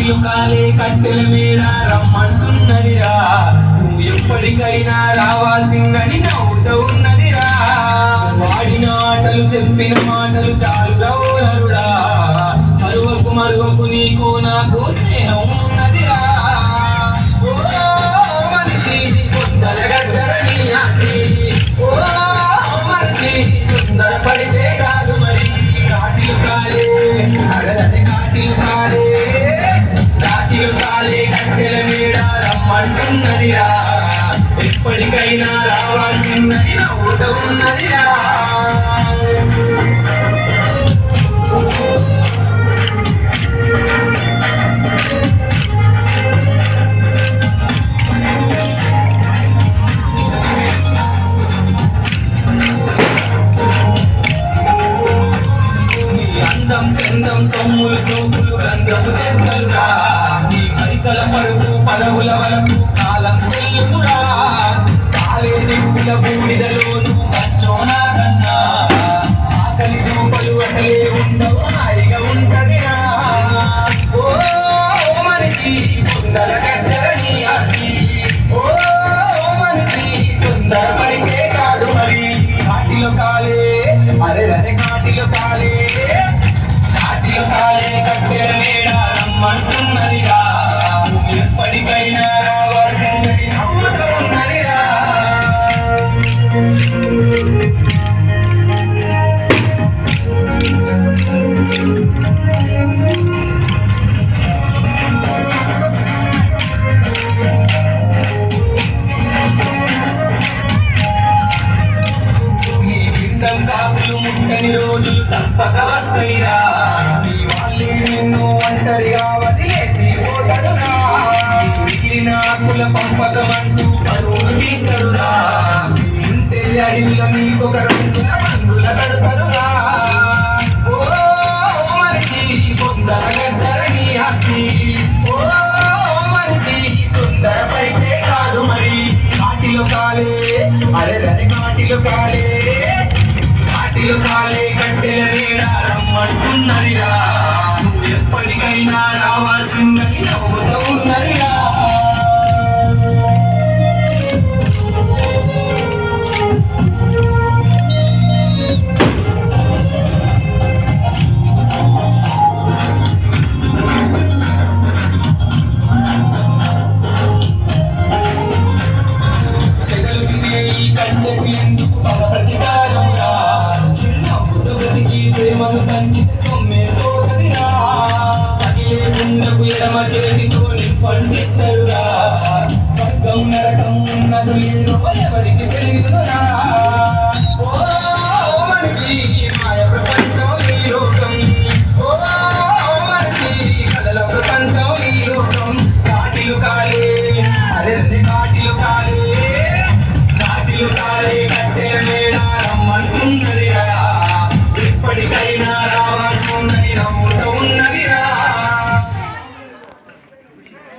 కాటిలు కాలే కట్టెల మేడ రమ్మంటున్నదిరా, నువ్వు ఎప్పటికైనా రావాల్సిందని నవ్వుతూ ఉన్నదిరా. వాడిన ఆటలు చెప్పిన మాటలు చాలు రౌనరుడా, మరువకు మరువకు నీకు నాకు స్నేహం ఉన్నదిరా. ఓ మనిషి కొందర గడ్డరని ఆస్తి, ఓ మనిషి కొందర పడితే కాదు మరి. కాటిలు కాలే అడగదే కాటిలు కాలే, కాటిలు కాలే కట్టెల మేడ రమ్మంటున్నదిరా, ఎప్పటికైనా రావాల్సిందని నవ్వుతూ ఉన్నదిరా. అందం చందం సొమ్ములు సోపులు గంధపు చెక్కలురా, నీ పైసల పరుపు పదవుల వరకు కాలం చెల్లుమురా. కాలే నిప్పుల బూడిదలోను మంచోనా కన్నా, ఆకలి దూపలు అసలే ఉండవు హాయిగా ఉంటదిరా. ఓ మనిషి కొందల గడ్డరని ఆస్తి, ఓ మనిషి కొందర పడితే కాదు మరి. కాటిలో కాలే అరే అరే కాటిలో కాలే, కాటిలో కాలే కట్టెల మేడ రమ్మంటున్నదిరా, నువ్వు ఎప్పటికైనా రావాల్సిందని నవ్వుతూ ఉన్నదిరా. నీ పిండం కాకులు ముట్టని రోజులు తప్పక వస్తాయిరా, నీ వాళ్ళే నిన్ను ఒంటరిగా వదిలేసి పోతాడురా. నీ మిగిలిన ఆస్తుల పంపకమంటూ పరువులు తీస్తాడురా, ఇంతే అడవిలో నీకొక రంగుల మందుల కడతాడురా. ఓ మనిషి కొందర గడ్డరని ఆస్తి, ఓ మనిషి కొందర పడితే కాదు మరి. కాటిలో కాలే అరే అరే కాటిలో కాలే, కాటిలో కాలే కట్టెల మేడ రమ్మంటున్నదిరా, నువ్వు ఎప్పటికైనా రావాల్సిందని నవ్వుతూ ఉన్నదిరా. చెగలు తినే ఈ కట్టెకు ఎందుకు పగ ప్రతికారమురా, చిన్నప్పుడు బ్రతికి ప్రేమను పంచితే సొమ్మే పోతదిరా. పగిలే గుండెకు ఎడమ చేతితో నిప్పండిస్తారురా, స్వర్గం నరకం ఉన్నది లేదో ఎవరికి తెలియదురా. ఓ